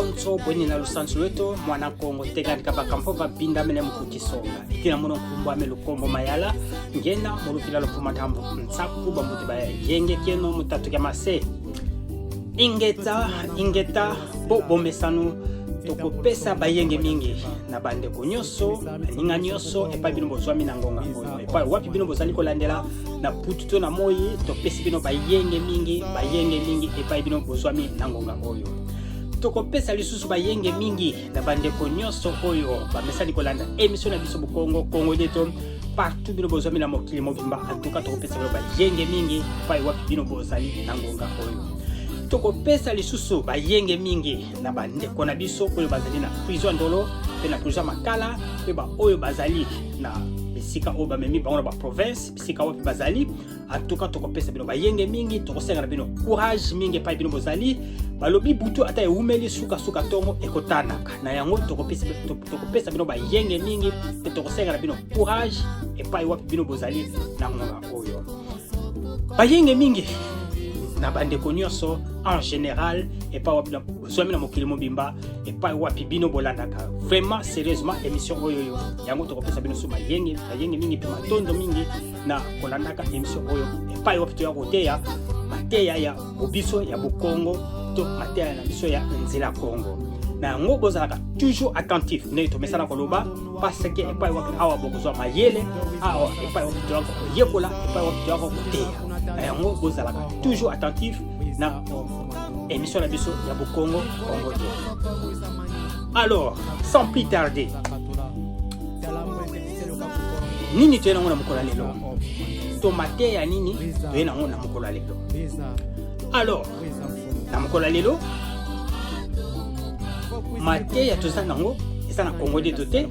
bonso bweni na lusansu lweto mwana Kongo tegani kabaka mpova binda mene mkutisonga itina muno kumbwa melukombo mayala ngena mulupila lopuma tambo ntsaku bambuti baya yenge keno mutatu kya mase ingeta bo mesanu toko pesa bayenge mingi na bande konyoso ninga nyoso epa bino bozwami na ngonga oyo epa wapi bino bozali kolandela na pututo na moyi to pesi bino bayenge mingi epa bino bozwami na ngonga oyo toko pesa lisusu bayenge mingi na bande konyoso oyo bamesali kolanda emission na biso bukongo Kongo deto partout bino bozwami na mokili mobimba atuka toko pesa bino bayenge mingi epa wapi bino bozali na ngonga oyo toko pesa lisusu bayenge mingi na bandeko na biso oyo bazali na prison ndolo pe na prison makala pe ba oyo bazali na bisika oyo bamemi bango na ba province bisika wapi bazali atuka toko pesa bino bayenge mingi toko senga na bino courage mingi pa bino bozali balobi butu ata eumeli suka tongo ekotanaka na yango toko pesa bino bayenge mingi pe toko senga na bino courage epai wapi bino bozali na ngonga oyo bayenge mingi na bandeko nyonso en général et pas wapi na mokili mobimba et pas wapi bino bolandaka vraiment sérieusement émission oyo yango tokopesa bino so bayenge mingi pe matondo mingi na kolandaka émission oyo et pas wapi to ya koteya mateya ya obiso ya Bukongo to mateya na biso ya nzela Kongo na yango bozalaka toujours attentif ne to mesana koloba parce que et pas wapi awa bokozwa mayele awa et pas wapi to ya koyekola et pas wapi to ya koteya na yango bozalaka toujours attentif na émission la biso ya Bukongo Kongo. Alors sans plus tarder nini to na mukolo lelo tomate ya nini to na mukolo lelo. Alors na mukolo lelo mate ya toza nango esa na Kongo de toté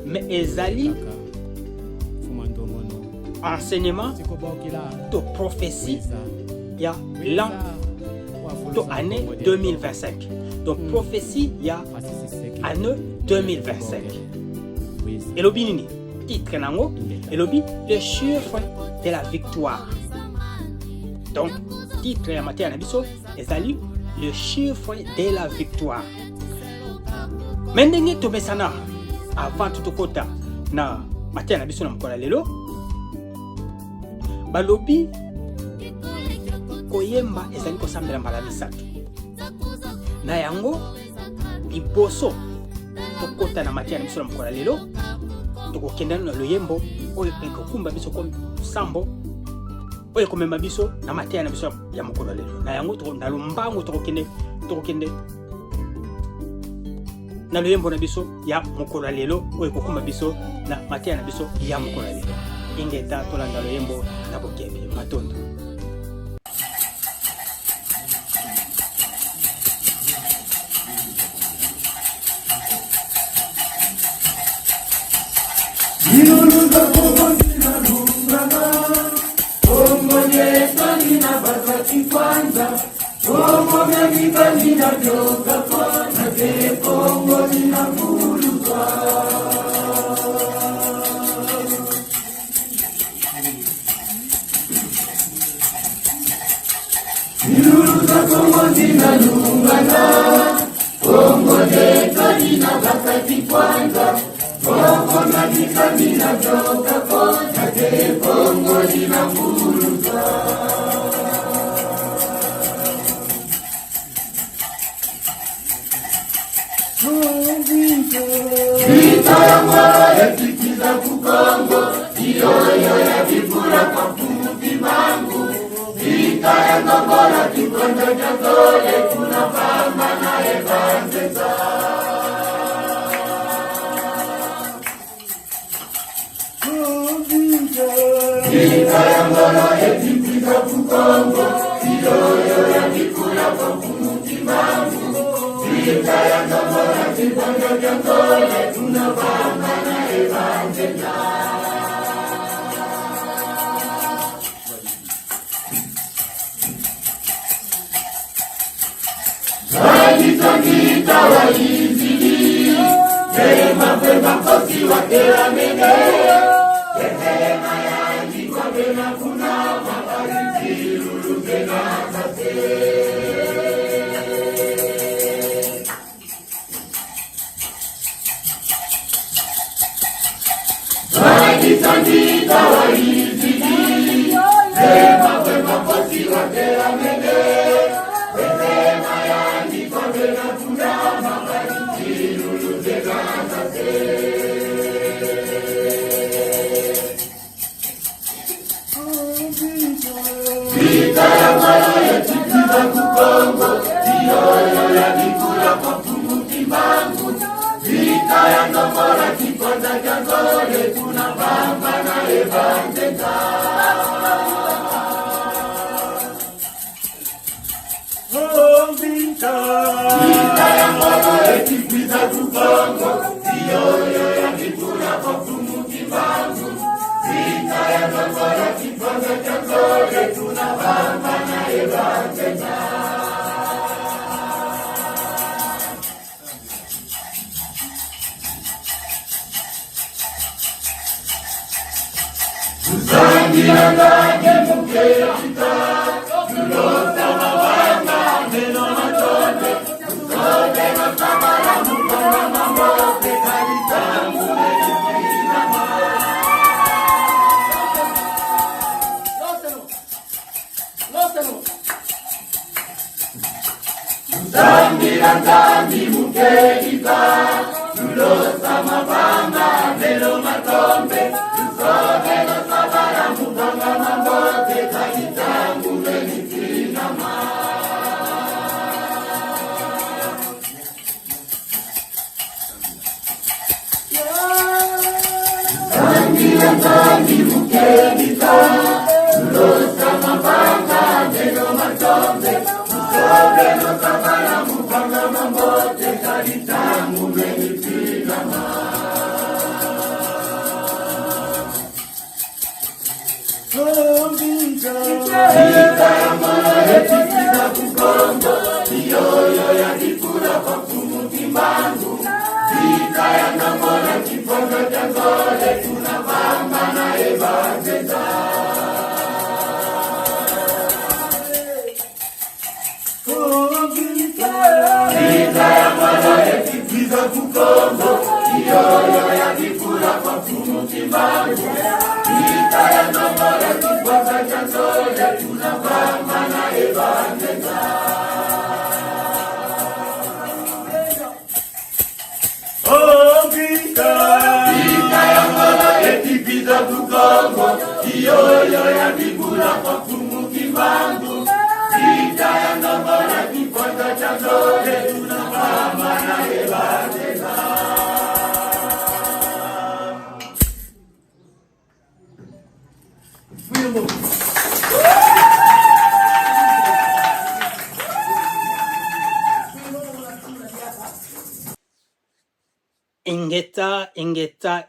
mais ezali enseignement de prophétie il y a l'an de année 2025 donc prophétie il y a année 2025 et le binini titre nango et le le chiffre de la victoire donc titre ya matière na biso ezali le chiffre de la victoire mendenge to besana avant tout kota na matière na biso na mkola lelo balobi koyemba ezali kosambela mbala misatu na yango liboso tokota na matière na biso na mkola lelo tokokendana na loyembo oyo ekokumba biso ko sambo oyo komema biso na matière na biso ya mkola lelo na yango na lombango tokokende na loyembo na biso ya mkola lelo oyo ekokumba biso na matière na biso ya mkola lelo ingeta tolanda loyembo na bokebi matondo.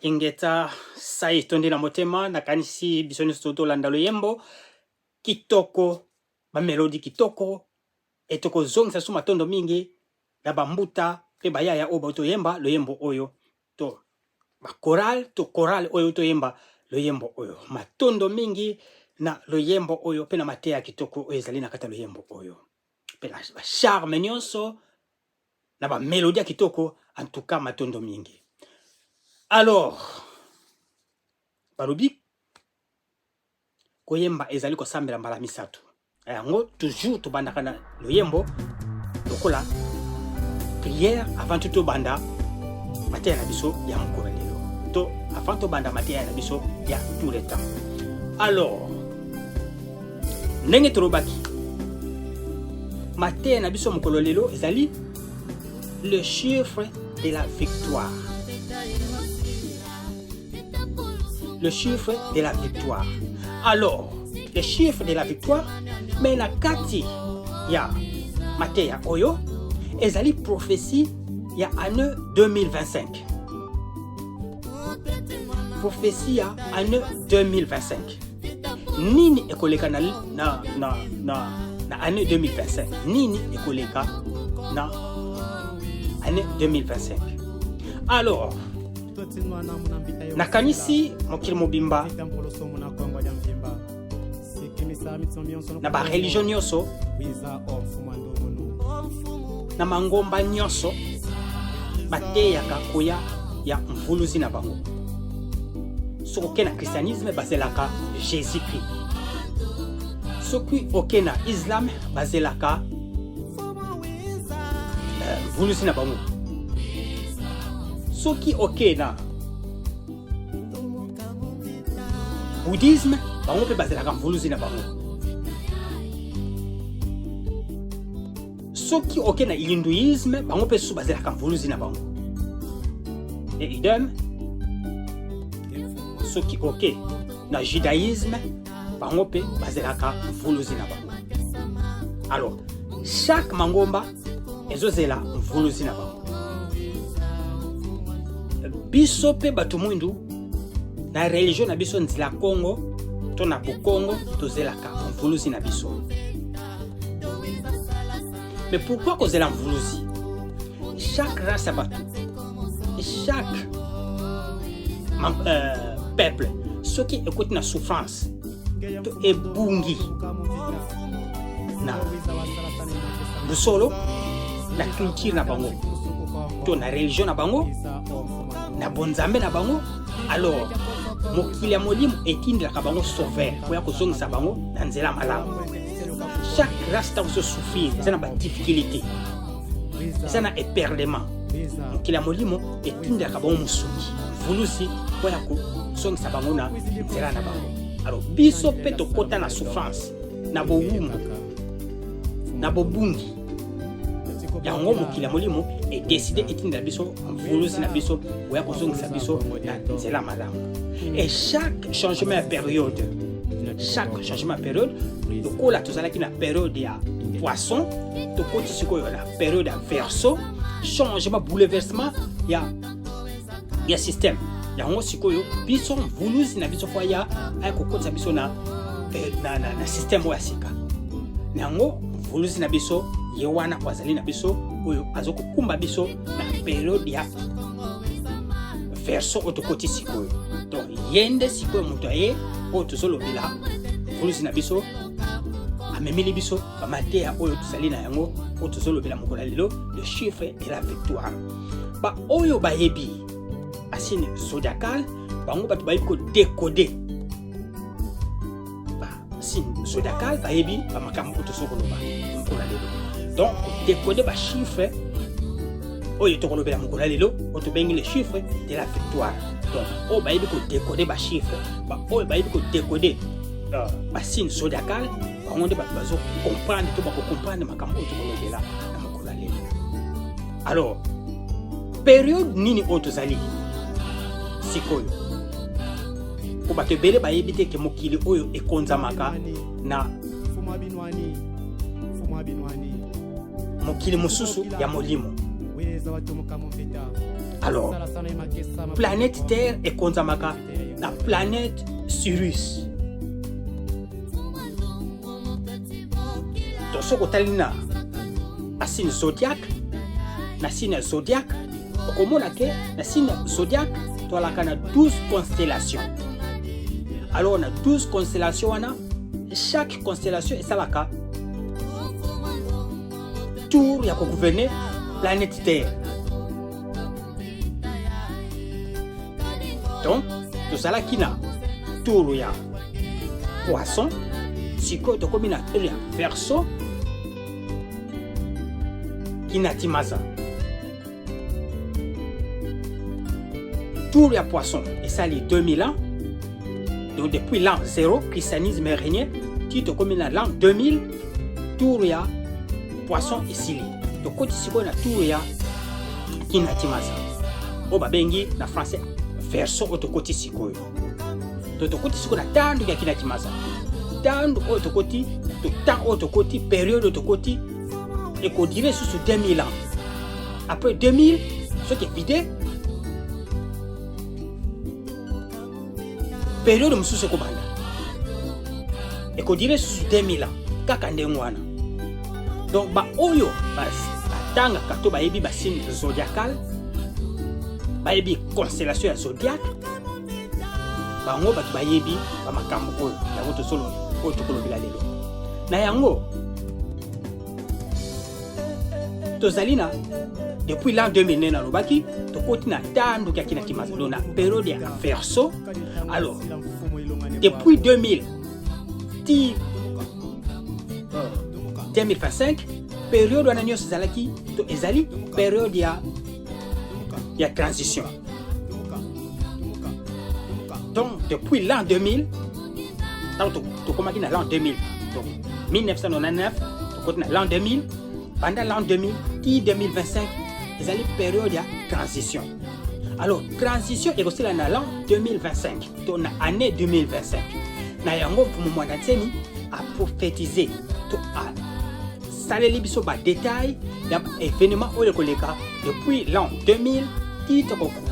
ingeta sai tondi na motema na kanisi bisoni soto landa loyembo kitoko ba melodi kitoko etoko zongisa su matondo mingi na bambuta pe bayaya oyo toyemba loyembo oyo to ba choral oyo toyemba loyembo oyo matondo mingi na loyembo oyo pe na mateya kitoko oyo ezali na kata loyembo oyo pe na ba charme nyonso na ba melodia kitoko en tout cas matondo mingi. Alors balobi koyemba ezali kosambela mbala misato yango toujours tobandaka na loyembo lokola prière avant tout banda mateya na biso ya mokolo lelo to avant to banda mateya na biso ya tout le temps. Alors ndenge tolobaki mateya na biso mokolo lelo ezali le chiffre de la victoire. Le chiffre de la victoire. Alors, le chiffre de la victoire, mais na kati ya mateya oyo ezali prophétie ya année 2025. Prophétie ya année 2025. Nini ekoleka na année 2025. Nini ekoleka na année 2025. Alors, nakanisi mokili mobimba na ba religion nyonso na mangomba nyonso bateyaka koya ya mvuluzi na bango. Soki na christianisme bazelaka Jésus Christ. Soki oke na islam bazelaka mvuluzi na bango. Soki oke na bouddhisme bango pe bazelaka mvuluzi na bango. soki oke na hinduisme bango mpe susu bazelaka mvuluzi na bango et idem soki oke na judaïsme bango mpe bazelaka mvuluzi na bango. Alors chaque mangomba ezozela mvuluzi na bango. Biso mpe bato mwindu na religion na biso nzela Congo to na Bukongo tozelaka mvuluzi na biso. Mais pourquoi kozela mvuluzi? Chaque race à bateau, chaque peuple, ceux qui écoutent la souffrance, et bungi, na busolo, la culture na bango, to na religion na bango, na bonzambe na bango, alors mokili ya molimo etindela bango sauver, oya kozongisa bango na nzela malamu. Chaque race ta se souffrir, ça n'a pas de difficulté. Ça n'a éperlement. Donc il a molimo et tinde ka bon musuki. Vulusi pour ya ko song sa bango na nzela na bango. Alors biso peto kota na souffrance na bo wumbu na bo bungi. Ya ngo mokili ya molimo et décider etinde biso vulusi na biso pour ya ko song sa biso na nzela malamu. Et chaque changement de période, chaque changement de période, le coup là, tout ça là qui est la période de poisson, le coup ici la période de verso, changement, bouleversement, il y a système. Il y a un aussi quoi, bison voulu si na bison fois il y a un coco de bison na système ou asika. Nango voulu si na bison, yewana wazali na bison, oyo azoko kumba bison na période de verso autocote ici quoi. Donc yende si quoi mutoye, auto solo bila. Vulusi na biso amemili biso bamate ya oyo tusali na yango oyo tozolobela mokolo lelo le chiffre et la victoire. Ba oyo bayebi asine zodiacal bango bato bayebi ko décoder ba signe zodiacal bayebi ba makambo oyo tozokoloba mokolo lelo. Donc décoder ba chiffre oyo tokolobela mokolo lelo oyo tobengi le chiffre de la victoire. Donc oyo bayebi ko décoder ba chiffre ba oyo bayebi ko décoder signe zodiacal on ne peut pas comprendre tout pour comprendre makambo to kolobela na mokolo lelo. Alors période nini otozali sikoyo ko bato bele bayebi te ke mokili oyo ekonzamaka na mokili mususu ya molimo. Alors planète Terre ekonzamaka na planète Sirius. Donc ce que na signe zodiaque, na signe zodiaque, comme on a que na signe zodiaque, tu as la 12 constellations. Alors on a 12 constellations, chaque constellation est ça la cas. Tour ya ko gouverner planète Terre. Donc tout ça là qui na tour ya poisson, si ko to comme na ya verso qui na timaza. Tour ya poisson et ça les 2000 ans. Donc depuis l'an 0, christianisme est régné, qui te comme l'an 2000, tour ya poisson et sili. Donc quand ici on a tour ya qui na timaza. O babengi na français verso autokoti sikoyo. Donc autokoti sikoyo na tando ya kina timaza. Tando autokoti, to temps autokoti, période autokoti et qu'on dirait sous 2000 ans. Après 2000, ce qui est vidé, période de sous Kobana. Et qu'on dirait sous 2000 ans. Kakandengwana. Donc, bah, oyo, bah, tanga kato ba yebi ba signe zodiacal, ba yebi constellation zodiac, ba ngo ba yebi ba makambo oyo, ya moto solo, oyo tokolobela lelo. Na yango, tozalina depuis l'an 2000 na lobaki to kotina tando kia kina kimazo na période ya verso. Alors depuis 2000 ti 2025 période wana nyos zalaki to ezali période ya transition. Donc depuis l'an 2000 to komaki na l'an 2000 donc 1999 to kotina l'an 2000 pendant l'an 2000 et 2025 ils allaient période de transition. Alors transition est aussi dans l'an 2025 donc na année 2025 na yango pour moi natseni a prophétiser to a saleli biso ba détail ya événement oyo koleka depuis l'an 2000 et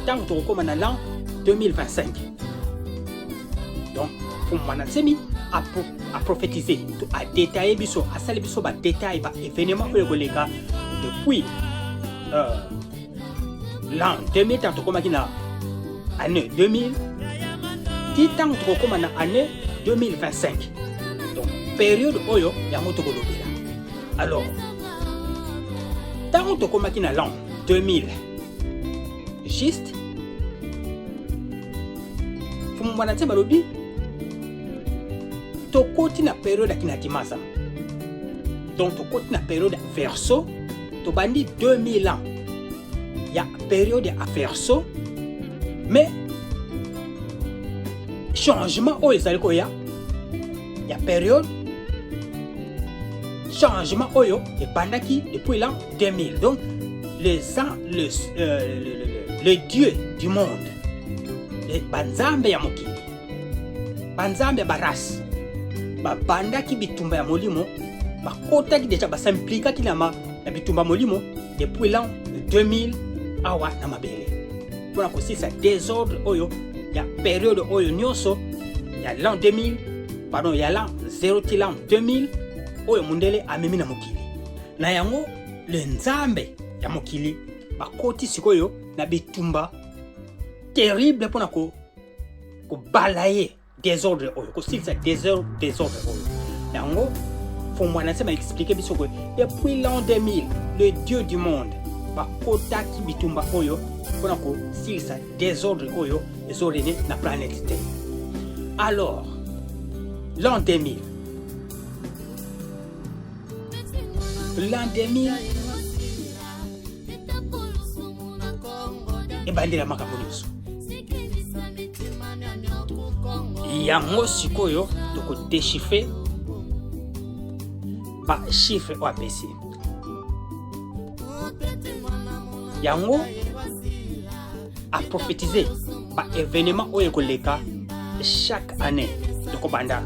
tant to comme na l'an 2025. Donc pour moi natseni a prophétiser to a détailler biso a saleli biso ba détail ba événement oyo koleka depuis l'an 2000 tant comme na année 2000 et tant comme na année 2025. Donc période oyo ya moto kolobela. Alors tant comme na l'an 2000 juste pour moi na balobi to koti na période ya Timasa. Donc to koti na période verso to bandi 2000 ans. Il y a période à verso mais changement au ezali ko ya période changement oyo et bandaki depuis l'an 2000. Donc les dieux du monde les banzambe ya mokili banzambe baras bandaki bitumba ya molimo bakotaki déjà basimplika na bitumba molimo depuis l'an 2000 awa na mabele pona kosisa désordre oyo ya période oyo nyonso ya l'an 2000 pardon ya l'an 0 ti l'an 2000 oyo mundele amemi na mokili na yango le nzambe ya mokili bakoti sikoyo na bitumba terrible pona ko balaye désordre oyo kosisa désordre oyo yango faut moi na expliquer biso que depuis l'an 2000 le dieu du monde bakota ki bitumba oyo pona ko silisa désordre oyo ezolene na planète Terre. Alors l'an 2000 ebandela makambo nyonso yango sikoyo toko déchiffrer ba chiffre o apesi yango a prophétisé ba événement oyo koleka chaque année de kobanda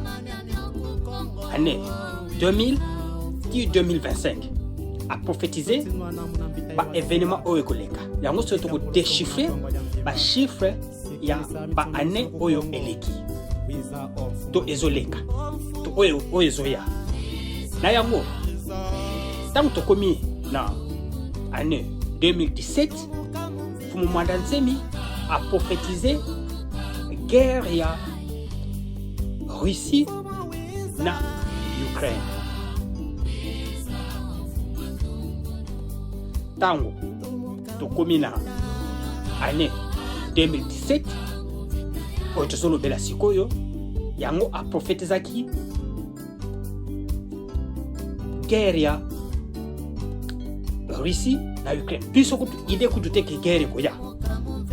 année 2000 et 2025 a prophétisé ba événement oyo koleka yango so to déchiffrer ba chiffre ya ba année oyo eleki to ezoleka to oyo ezoya na yango tant to komi na année 2017 fumu Mwandanzemi a prophétisé guerre ya Russie na Ukraine. Tango to komi na année 2017 oyo tozolobela sikoyo yango a prophétisaki guerre ya Russie na Ukraine. Biso kutu ide kutu teke guerre koya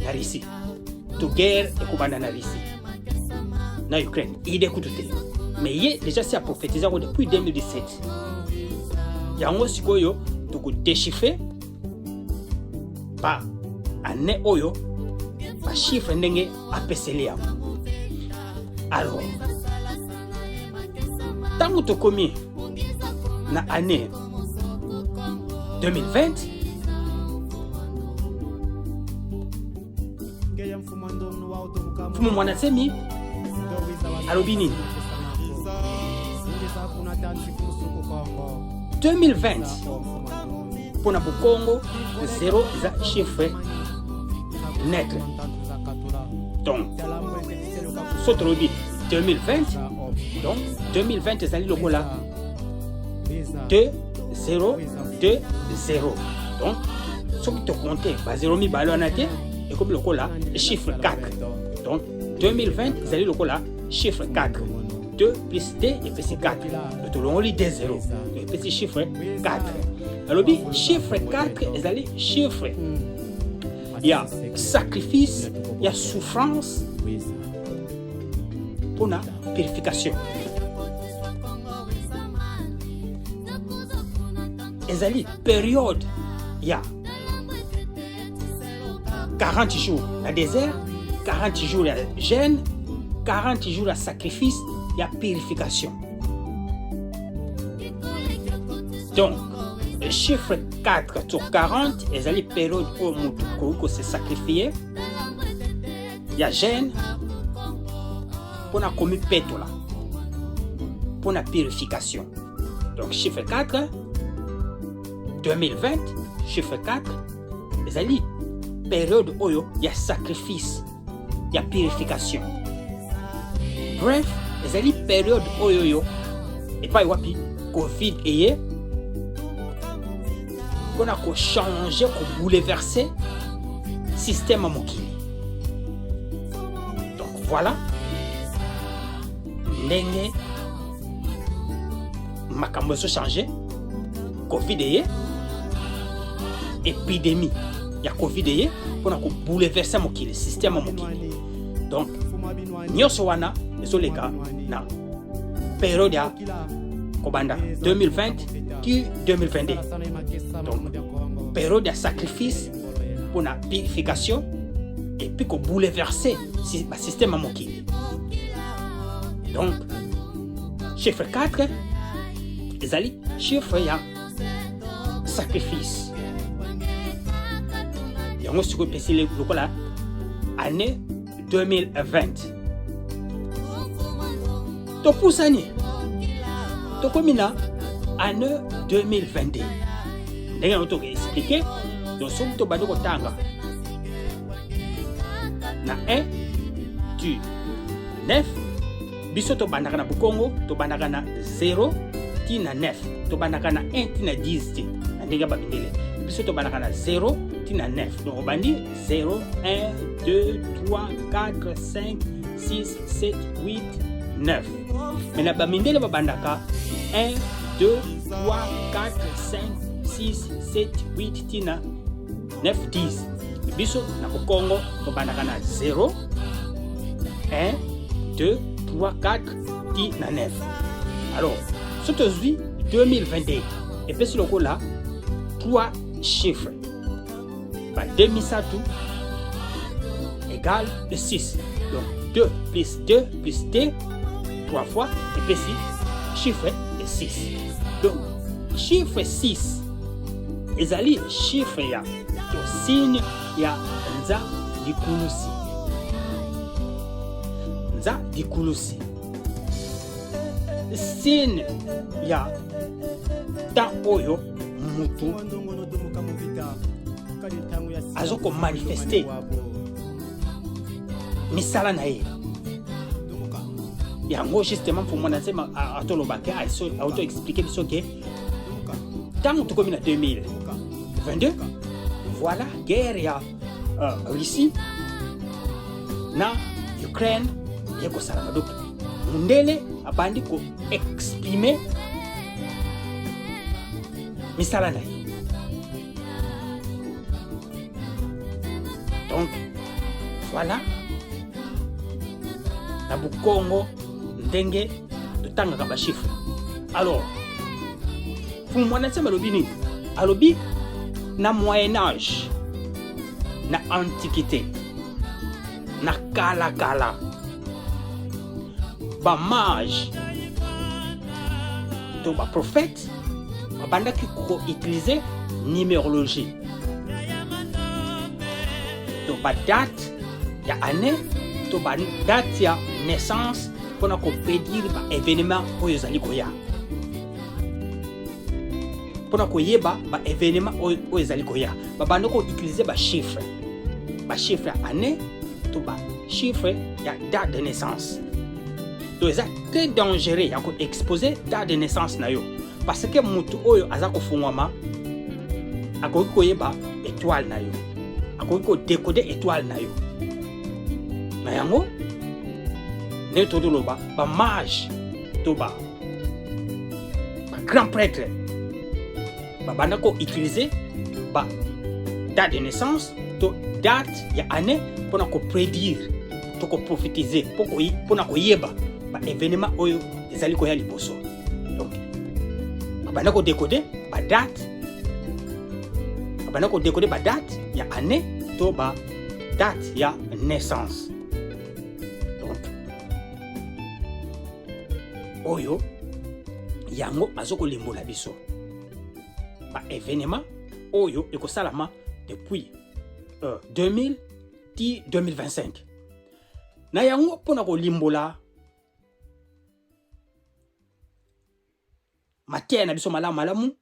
na Russie. To guerre ekubanda na Russie na Ukraine. Ide kutu te. Mais ye déjà c'est à prophétiser depuis 2017. Yango sikoyo to ko déchiffrer ba année oyo ba chiffre ndenge apeseli yango. Alors tango to komi na année 2020 fumu Mwandanzemi alobi nini 2020 pona Bukongo 0 eza chiffre net. Donc sotolobi 2020 donc 2020 ezali lokola 2 0 2 0. Donc ce qui te compte ba 0 mi balonate et comme lokola chiffre 4. Donc 2020 ezali lokola chiffre 4. 2 plus 2 et puis 4. Le tolongo li 2 0 et puis chiffre 4. Alors bi chiffre 4 ezali chiffre. Il y a sacrifice, il y a souffrance pour la purification. ezali période ya 40 jours na désert, 40 jours ya jeûne, 40 jours ya sacrifice, ya purification. Donc, le chiffre 4 sur 40 ezali période où mutu ko se sacrifier, ya jeûne pona komi petola, pona purification. Donc, chiffre 4 2020, chiffre 4 ezali période oyo ya sacrifice, ya purification. Bref, ezali période oyo yo epai wapi Covid eye pona ko changer, ko bouleverser système ya mokili. Donc voilà ndenge makambo ezo changer. Covid eye, épidémie ya Covid eye pona ko bouleverser mokili, système ya mokili. Donc nyonso wana ezoleka na période ya kobanda 2020 ki 2022. Donc période ya sacrifice pour la purification et puis ko bouleverser le système ya mokili. Donc chiffre 4 ezali chiffre ya sacrifice. Yango siko pesi lokola année 2020. Topusani tokomina année 2022. Ndenge oto expliquer donc soki tobandi kotanga na 1 du 9 biso tobandaka na bukongo tobandaka na 0 tina 9 tobandaka na 1 tina 10 ti na ndenge babindele biso tobandaka na 0 tina 9 donc obandi 0 1 2 3 4 5 6 7 8 9. Mais la bamindele babandaka 1 2 3 4 5 6 7 8 tina 9 10. Biso na Congo tobandaka na 0 1 2 3 4 tina 9. Alors surtout 2022 et puis sur le coup là 3 chiffres. Bah 2007 égale 6. Donc 2 plus 2 plus T 3 fois et puis chiffre 6. Donc chiffre 6 ezali chiffre ya to signe ya nza dikulusi. Nza dikulusi signe ya ta oyo mutu azoko manifester misala na ye. Yango justement pour mon ansema atolobake auto expliquer biso ke tant to comme na 2022 voilà guerre ya Russie na Ukraine yeko sala donc mundele abandi ko exprimer misala na ye. Donc voilà na bukongo ndenge totangaka ba chiffre. Alors pour moi na tsema lobi nini alobi na moyen âge na antiquité na kala ba mage to ba prophète babandaki ko utiliser numérologie to ba date ya année to ba date ya naissance pour na ko prédire ba événement oyo ezali koya, pour na ko yeba ba événement oyo ezali koya babanda ko utiliser ba chiffre ya année to ba chiffre ya date de naissance. Donc c'est très dangereux ya ko exposer date de naissance na yo parce que mutu oyo aza ko fungwama akoki koyeba étoile na yo, akoki ko décoder étoile na yo na yango ne todoloba ba mage to ba grand prêtre babanda ko utiliser ba date de naissance to date ya année pour na ko prédire to ko prophétiser pour na ko yeba ba événement oyo ezali koya liboso. Donc babanda ko décoder ba date bana ko décoder ba date ya année to ba date ya naissance. Donc oyo yango azoko limbola biso ba événement oyo ekosalama depuis 2000 ti 2025 na yango pona ko limbola matière na biso malamu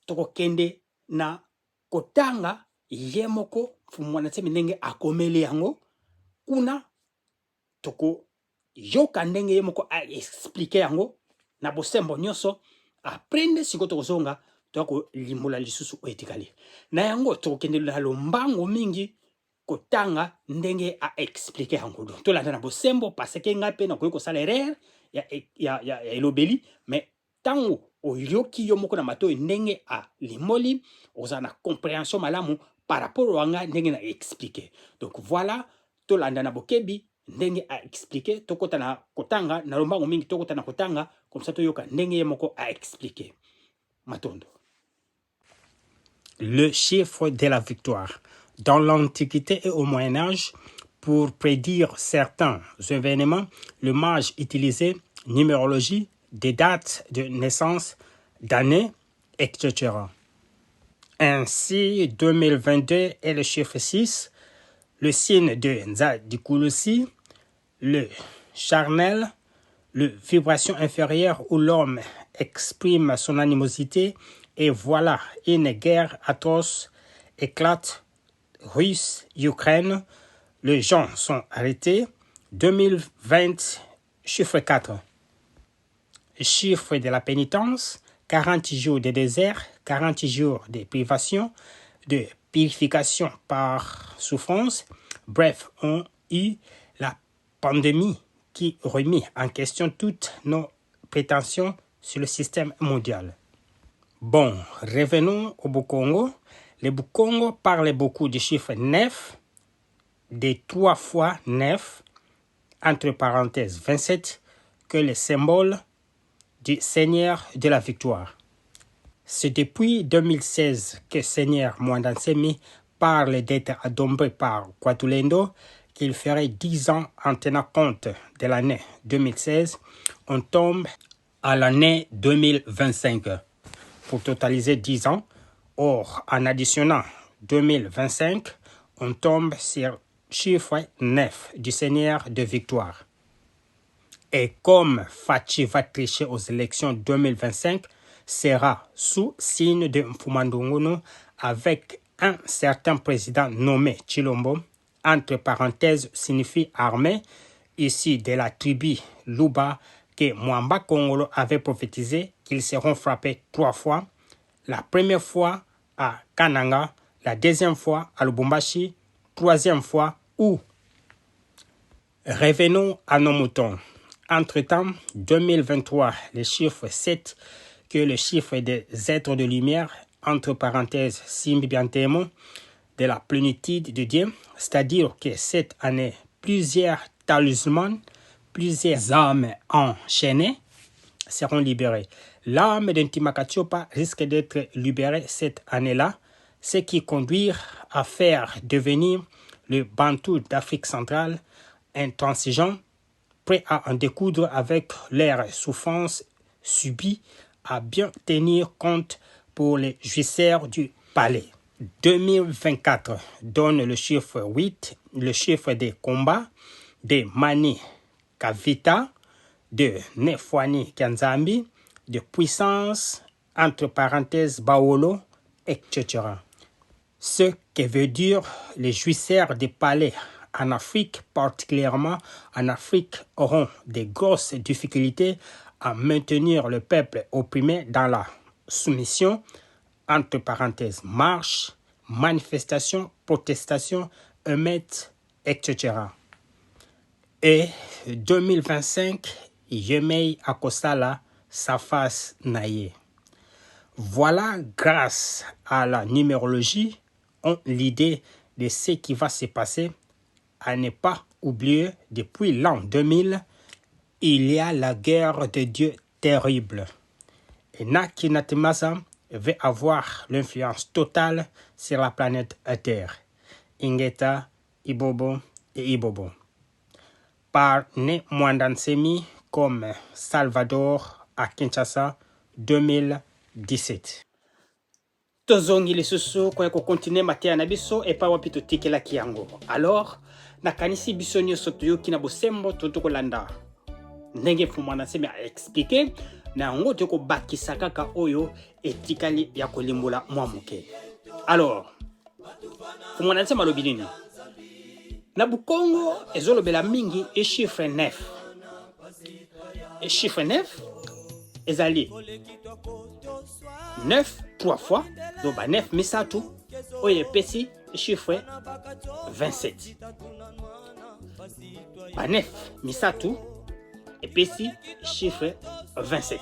toko kende na kotanga ye moko fumwana tsemi ndenge akomeli yango kuna toko yoka ndenge ye moko a expliquer yango na bosembo nyonso aprende siko tokozonga toko limbola lisusu etikali na yango toko kende na lombango mingi kotanga ndenge a expliquer yango donc to landa na bosembo parce que ngape na ko sala erreur ya elobeli mais tango oyoki yo moko na mato ndenge a limoli oza na compréhension malamu par rapport wanga ndenge na expliquer. Donc voilà to landa na bokebi ndenge a expliquer to kota na kotanga na lombango mingi to kota na kotanga comme ça to yoka ndenge moko a expliquer matondo. Le chiffre de la victoire. Dans l'Antiquité et au Moyen-Âge, pour prédire certains événements, le mage utilisait numérologie, des dates de naissance, d'années, etc. Ainsi, 2022 est le chiffre 6, le signe de Nzadikulusi, le charnel, le vibration inférieure où l'homme exprime son animosité, et voilà, une guerre atroce éclate, Russie, Ukraine, les gens sont arrêtés. 2020, chiffre 4. Chiffre de la pénitence, 40 jours de désert, 40 jours de privation, de purification par souffrance. Bref, on eu la pandémie qui remet en question toutes nos prétentions sur le système mondial. Bon, revenons au Bukongo. Le Bukongo parle beaucoup du chiffre 9, des 3 fois 9, entre parenthèses 27, que le symbole du Seigneur de la victoire. C'est depuis 2016 que Seigneur Mwandansemi parle d'être adombré par Kwatulendo qu'il ferait 10 ans en tenant compte de l'année 2016. On tombe à l'année 2025 pour totaliser 10 ans. Or, en additionnant 2025, on tombe sur chiffre 9 du Seigneur de victoire. Et comme Fachi va tricher aux élections 2025, sera sous signe de Mfumandunguno avec un certain président nommé Chilombo, entre parenthèses signifie armée, ici de la tribu Luba, que Mwamba Kongolo avait prophétisé qu'ils seront frappés 3 fois. La première fois à Kananga, la deuxième fois à Lubumbashi, troisième fois où? Revenons à nos moutons. Entre-temps, 2023, le chiffre 7, que le chiffre des êtres de lumière, entre parenthèses, Simbiantemo, de la plénitude de Dieu, c'est-à-dire que cette année, plusieurs talismans, plusieurs âmes enchaînées seront libérées. L'âme d'Intimakatiopa risque d'être libérée cette année-là, ce qui conduit à faire devenir le Bantou d'Afrique centrale intransigeant, prêt à en découdre avec leurs souffrances subies, à bien tenir compte pour les jouisseurs du palais. 2024 donne le chiffre 8, le chiffre des combats, de Mani Kavita, de Nefwani Kanzambi, de puissance, entre parenthèses, Baolo, etc. Ce que veut dire les jouisseurs des palais en Afrique, particulièrement en Afrique, auront de grosses difficultés à maintenir le peuple opprimé dans la soumission, entre parenthèses, marche, manifestation, protestation, émeute, etc. Et 2025, Yemei Akosala, sa face naïe. Voilà, grâce à la numérologie, on l'idée de ce qui va se passer. À ne pas oublier, depuis l'an 2000, il y a la guerre de Dieu terrible. Et Nakinatemasa, va avoir l'influence totale sur la planète Terre. Ingeta, Ibobo et Ibobo. Par Ne Mwandansemi comme Salvador à Kinshasa 2017. Tozongi lisusu kwa kokontinue matea na biso epa wapi totikelaki yango. Alors nakanisi biso nyonso toyoki na bosembo totokolanda ndenge Mfumu Mwandansemi a expliqué na yango tokobakisa kaka oyo etikali ya kolimbola mwa moke. Alors Mfumu Mwandansemi alobi nini? Na Bukongo ezolobela mingi e chiffre 9. Et chiffre 9 ezali 9 3 fois, donc 9 misatu oyo epesi chiffre 27. 9 misatu epesi chiffre 27.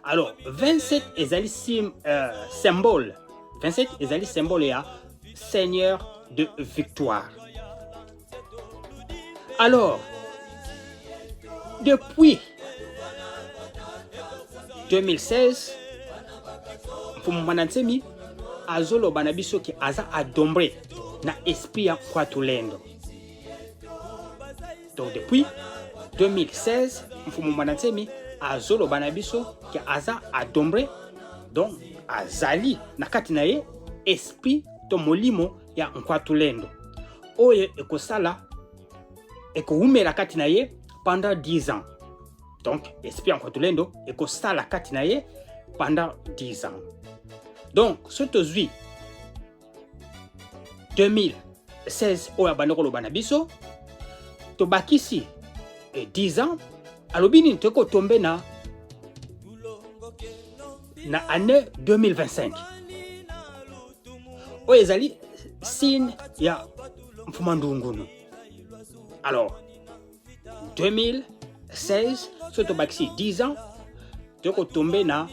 Alors 27 ezali symbole. 27 ezali symbole ya Seigneur de victoire. Alors depuis 2016, Mfumu Mwandansemi azoloba na biso ki aza adombre na esprit ya Kwatulendo. Donc depuis 2016, Mfumu Mwandansemi azoloba na biso ki aza adombre, donc azali na kati na ye esprit to molimo ya Kwatulendo. Oye ekosala ekoumela kati na ye pendant 10 ans. Donc, esprit en Kwatulendo ekosala kati na ye pendant 10 ans. Donc, soto zui 2016 oya bandeko loba na biso to bakisi 10 ans alobi nini toko tombe na année 2025. Oyo ezali signe ya Mfuma Ndungunu. Alors 2016 surtout baxi 10 ans toko tomber na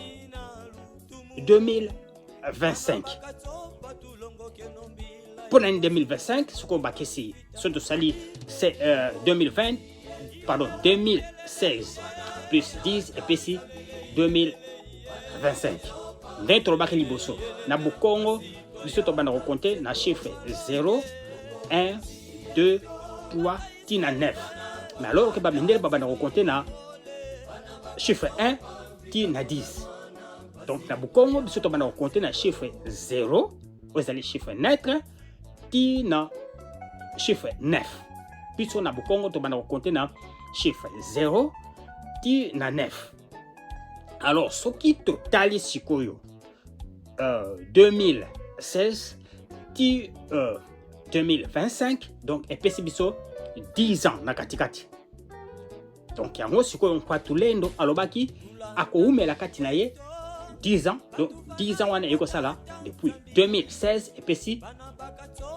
2025. Pour l'année 2025 ce qu'on bakisi surtout sali c'est 2016 plus 10 et puis 2025. Dentro bakili boso na Bukongo biso to bana compter na chiffre 0 1 2 3 tina 9. Mais alors que Babindel Baba n'a compté na chiffre 1 qui na 10. Donc na Bukongo biso to bana compté na chiffre 0, vous allez chiffre neutre qui na chiffre 9. Biso na Bukongo to bana compté na chiffre 0 qui na 9. Alors ce qui totali sikoyo 2016 qui 2025 donc epesi biso 10 ans na katikati. Donc yango sikoyo Kwatulendo alobaki akoumela kati na ye 10 ans. Donc 10 ans wana ekosala depuis 2016 epesi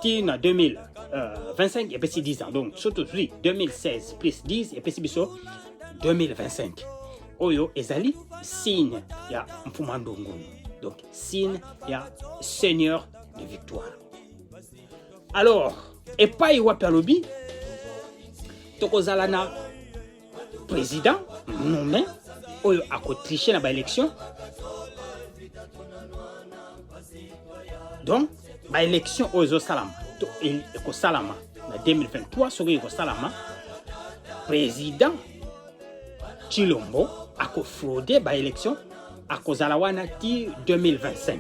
tina 2025 epesi 10 ans. Donc surtout 2016 plus 10 epesi biso 2025. Oyo ezali signe ya Mfumu Ndungunu. Donc signe ya Seigneur de victoire. Alors, epai wapi alobi tokozala na président nommé oyo akotricher na ba élection. Donc ba élection oyo salama to ekosalama na 2023 soki ekosalama président Tshilombo akofraude ba élection akozala wana ti 2025.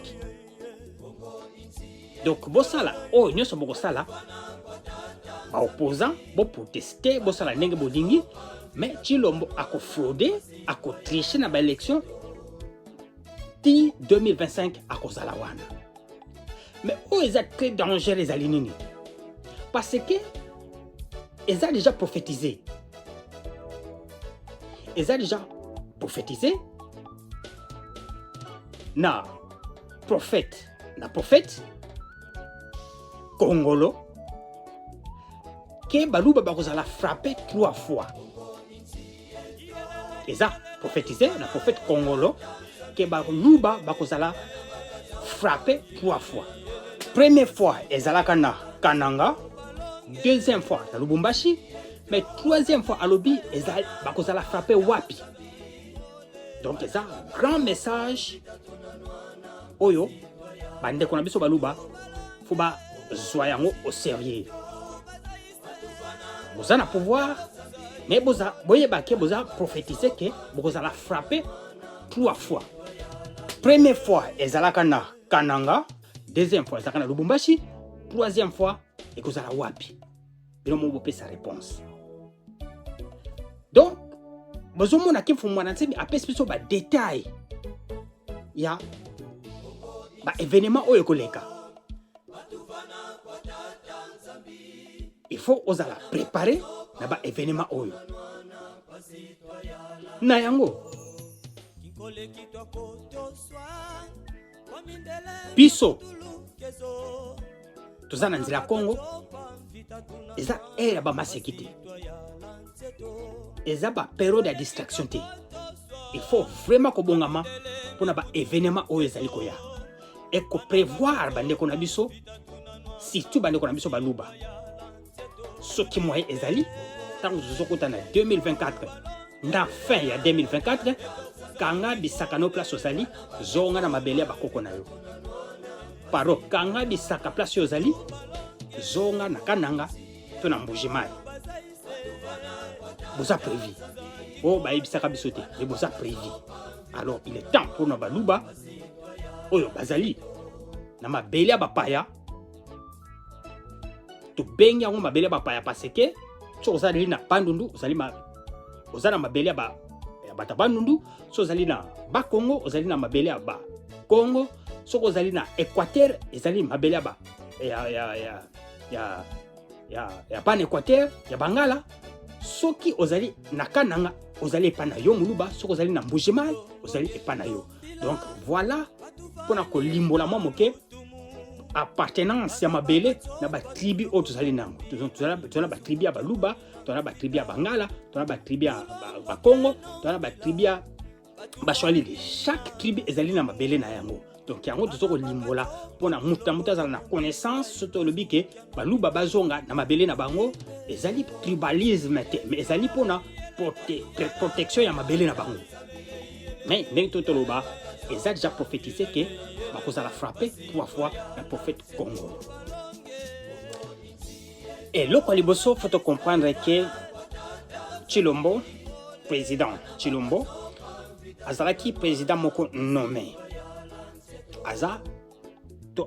Donc bosala oyo nyonso bokosala ba opposant bo protester bosala ndenge bodingi, mais Tshilombo akofraude akotricher na ba élection ti 2025 akozala wana. Mais oyo eza très dangereux ezali nini? Parce que eza déjà prophétisé. Eza déjà prophétisé na prophète Congolo que baluba bakozala frappé 3 fois. Eza prophétisé na prophète Congolo que baluba bakozala frappé 3 fois. Première fois ezalaka na Kananga, deuxième fois na Lubumbashi, mais troisième fois à Lobi ezala bakozala frappé wapi. Donc eza grand message oyo bande ko na biso baluba faut ba zwa yango au sérieux. Boza na pouvoir mais boza boyeba ke boza prophétiser ke boza la frapper 3 fois. Première fois ezalaka na Kananga, deuxième fois ezalaka na Lubumbashi, troisième fois ekozala wapi. Bino mo bopé sa réponse. Donc bozomona ke fumwana nsebi apesi biso ba détail ya ba événement oyo koleka. Il faut osala préparer na ba événement oyo. Na yango biso toza na nzela Congo eza era ba masekite eza ba période de distraction te. Il faut vraiment ko bongama pona ba événement oyo ezali koya et ko prévoir bande ko na biso surtout bande ko na biso baluba soki moye ezali tango zozokota na 2024 na fin ya 2024 kanga bisaka no place osali zonga na mabele ya bakoko na yo paro kanga bisaka place osali zonga na Kananga to na Mbujimai boza prévu oh ba bisaka bisote mais boza prévu. Alors il est temps pour na baluba oyo bazali na mabele ya bapaya to bengi yango mabele ya bapaya parce que so ozali na Bandundu ozali ozana mabele ya bata Bandundu, so ozali na ba Congo ozali na mabele ya ba Congo, so ozali na Équateur ezali mabele ya ba ya pan Équateur ya Bangala, soki ozali na Kananga ozali epana yo muluba, so ozali na Mbujimai ozali epana yo. Donc voilà pona ko limbola mwa moke appartenance ya mabele na ba tribu o tozali nango. Tozala ba tribu ya baluba, tozala ba tribu ya Bangala, tozala ba tribu ya ba Congo, tozala ba tribu ya Bashwalili. Chaque tribu ezali na mabele na yango. Donc yango tozoko limbola pona muta zala na connaissance soto lobi ke baluba bazonga na mabele na bango ezali tribalisme te, mais ezali pona protection ya mabele na bango. Mais ndenge totoloba ezali déjà prophétisé que bakozala frappé 3 fois le prophète Congo. Et le Liboso, faut comprendre que Chilombo, président Chilombo, azalaki président moko nommé.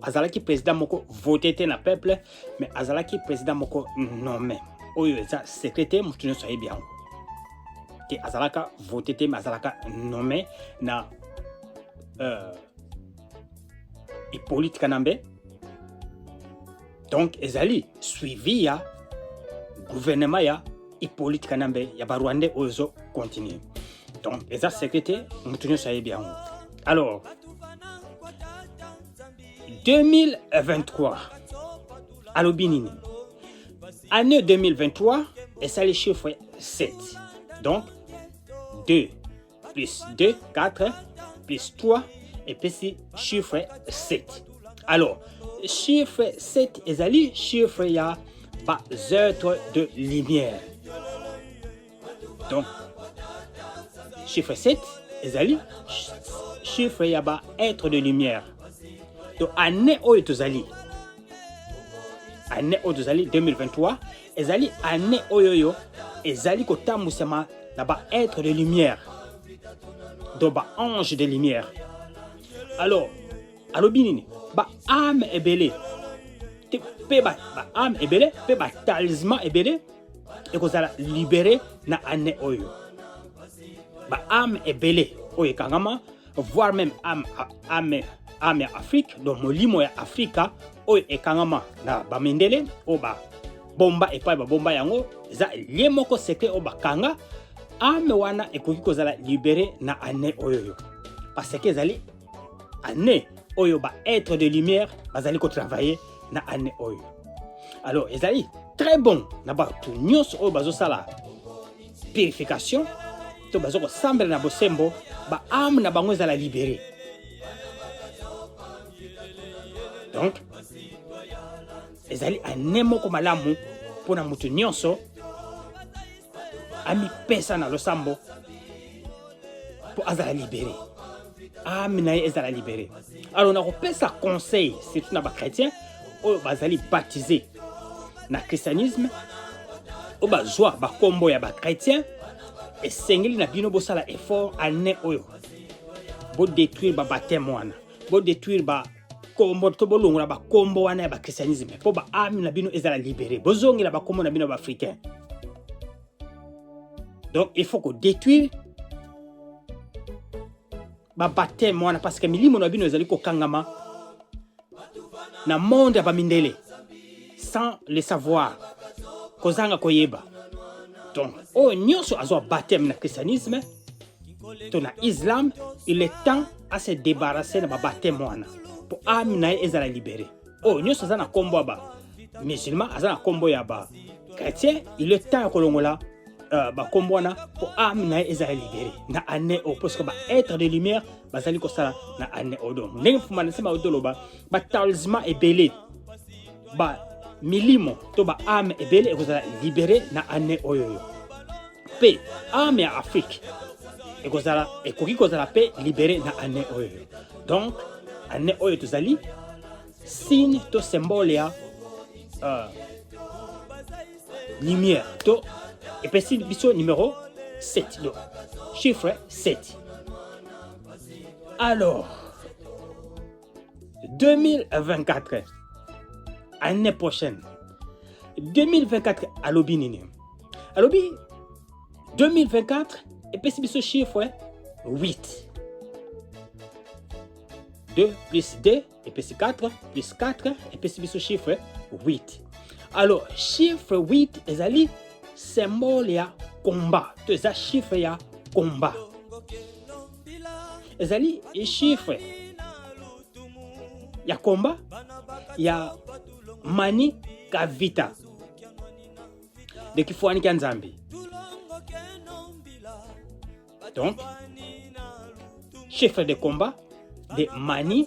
Azalaki président moko voté na peuple, mais azalaki président moko nommé. Oyo eza secrétaire mutuno soye bien. Que azalaka voté mais azalaka nommé na Hippolyte Kanambe. Donc ezali suivi ya gouvernement ya Hippolyte Kanambe ya Rwanda ozo continue. Donc eza secrétaire mutunyo saye bien. Alors 2023 alobinini année 2023 et ça le chiffre 7. Donc 2 plus 2 4 plus 3 et puis chiffre 7. Alors chiffre 7 ezali chiffre ya ba êtres de lumière. Donc chiffre 7 ezali chiffre ya ba être de lumière. Donc année oyo tozali 2023 ezali année oyo ezali kotambusama na ba être de lumière, donc ba ange de lumière. Alors alobinini ba âme ebele te pe ba âme ebele pe ba talisman ebele et kozala libéré na année oyo. Ba âme ebele oyo kangama, voire même âme ya Afrique, donc molimo ya Afrika oyo ekangama na bamendele o ba bomba epai ba bomba yango eza lié moko secret o bakanga ame wana ekoki kozala libéré na année oyo parce que ezali année oyo ba être de lumière bazali ko travailler na année oyo. Alors ezali très bon na ba tout nyos oyo bazosala purification to bazoko sambre na bosembo ba ame na bango ezala libéré. Donc ezali année moko malamu pona mutu nyonso ami pesa na losambo po azala libéré. âme na ye ezala libéré. Alors on a ça conseil surtout na ba chrétien oyo bazali baptisé na christianisme oyo bazwa ba kombo ya ba chrétien esengeli na bino bosala effort année oyo bo détruire ba baptême wana bo détruire ba kombo to bolongola ba kombo wana ya ba christianisme po ba âme na bino ezala libéré bozongela ba kombo na bino ba africain. Donc il faut qu'on détruire ba baptême wana parce que milimo na bino ezali ko kangama na monde ya bamindele sans le savoir kozanga koyeba. Donc oh nyonso azwa baptême na christianisme to na islam, il est temps à se débarrasser de ba baptême wana pour âme na ezala libéré. Oh nyonso za na kombo ba musulman aza na kombo ya ba chrétien, il est temps kolongola ba kombo wana pour âme na ezala libéré na année au parce que ba être de lumière bazali ko sala na année au donc ndenge fuma na sema odoloba ba talisman ebele ba milimo to ba âme ebele ekozala libéré na année oyo pe âme ya Afrique ekozala ekoki kozala pe libéré na année oyo. Donc année oyo tozali signe to symbole ya lumière to epesi biso numéro 7 donc chiffre 7. Alors 2024 année prochaine 2024 alobi nini alobi 2024 epesi biso chiffre 8 2 plus 2 epesi 4 plus 4 epesi biso chiffre 8. Alors chiffre 8 ezali symbole ya combat to eza chiffre ya combat ezali chiffre ya combat ya mani kavita de kifuani kya nzambi. Donc chiffre de combat de mani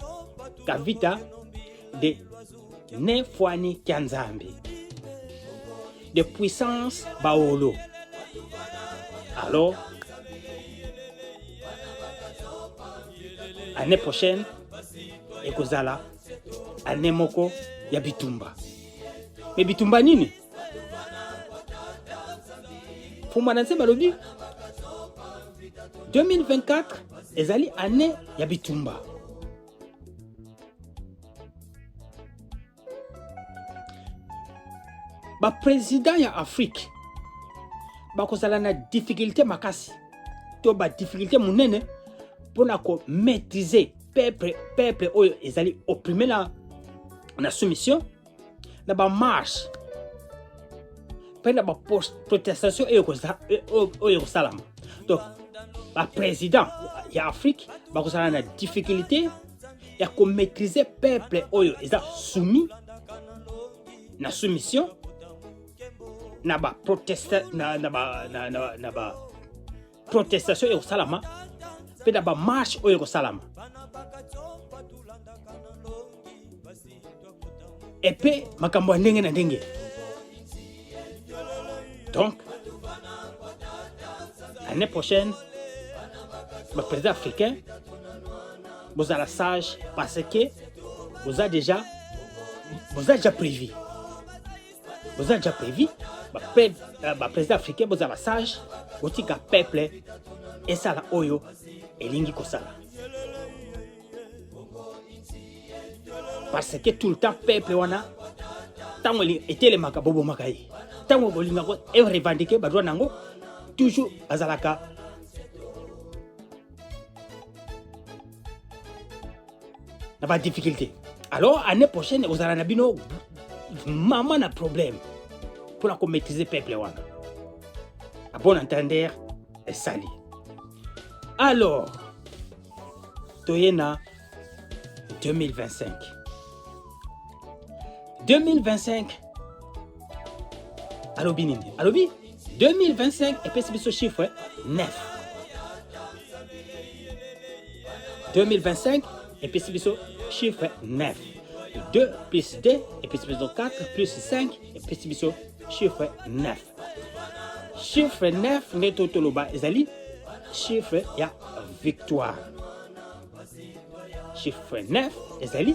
kavita de nefuani kya nzambi de puissance baolo. Alors année prochaine ekozala année moko ya bitumba. Mais bitumba nini fuma na nse balobi 2024 ezali année ya bitumba. Ba président ya Afrique bakozala na difficulté makasi to ba difficulté munene pona ko maîtriser peuple oyo ezali opprimé na soumission na ba marche pena ba protestation oyo kosalama. Donc ba président ya Afrique bakozala na difficulté ya ko maîtriser peuple oyo eza soumis na soumission na ba protestation oyo kosalama pe na ba marche oyo kosalama epe makambo ya ndenge na ndenge. Donc l'année prochaine le président africain vous avez la sage parce que vous avez déjà prévu le président africain vous avez la sage aussi que peuple et ça la oyo elingi kosala parce que tout le temps peuple wana tango était le makabobo makai tango bolinga ko e revendiquer ba droit nango toujours azalaka na ba difficulté. Alors année prochaine vous allez na bino maman na problème pour la maîtriser peuple wana à bon entendeur et sali. Alors toyena 2025 alobi nini alobi 2025 epesi biso chiffre 9 2025 epesi biso chiffre 9 2 plus 2 epesi biso 4 plus 5 epesi biso chiffre 9 chiffre 9 nde totoloba ezali chiffre ya victoire chiffre 9 ezali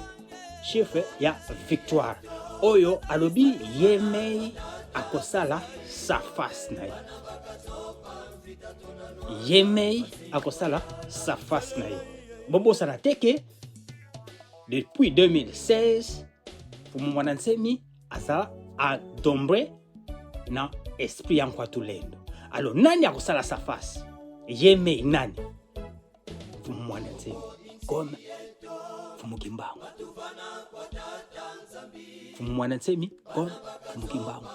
chiffre ya victoire oyo alobi yemei akosala sa face na ye yemei akosala sa face na ye bobosana teke depuis 2016 mwana nsemi aza adombre na esprit ya Nkwatulendo alors nani akosala sa face yemei nani mwana nsemi comme Fumukimbangu mwana nsemi comme Fumukimbangu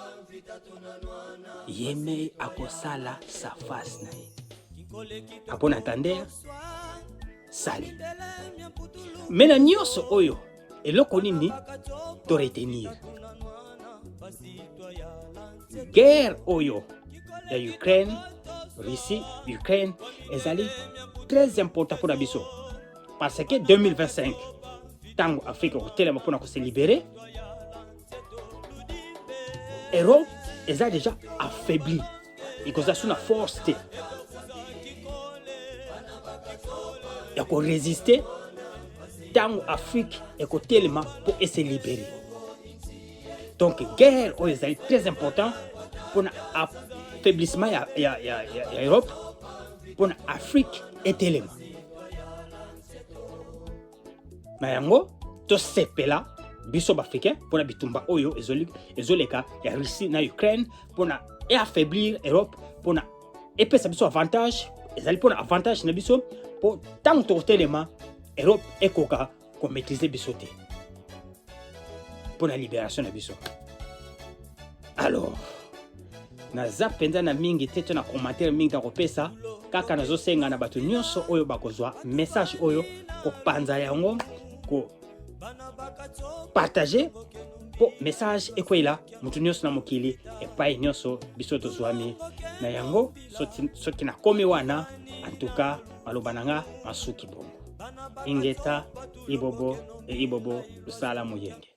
yemei akosala sa face na ye apona tander sali mena nyonso oyo eloko nini to retenir guerre oyo ya Ukraine Russie Ukraine ezali très important pour la biso parce que 2025 tango Afrique kotelema pona ko se libérer Europe eza déjà affaibli ikoza suna force te ya ko résister tango Afrique ekotelema pour se libérer donc guerre oyo ezali très important pour affaiblissement ya Europe pour Afrique etelema na yango to sepela biso bafricain pour bitumba oyo ezoleka ya Russie na Ukraine pour affaiblir Europe pour epesa biso avantage ezali pour avantage na biso pour tant totelema Europe ekoka ko maîtriser biso te pour la libération na biso alors naza penza na mingi te na commentaire mingi ta kopesa kaka nazo senga na bato nyonso oyo bakozwa message oyo ko panza yango ko partager po message ekwela mutu nyonso na mokili epai nyonso biso tozwami na yango soki na komi wana en tout cas maloba nanga masuki bongo ingeta ibobo lusala muyenge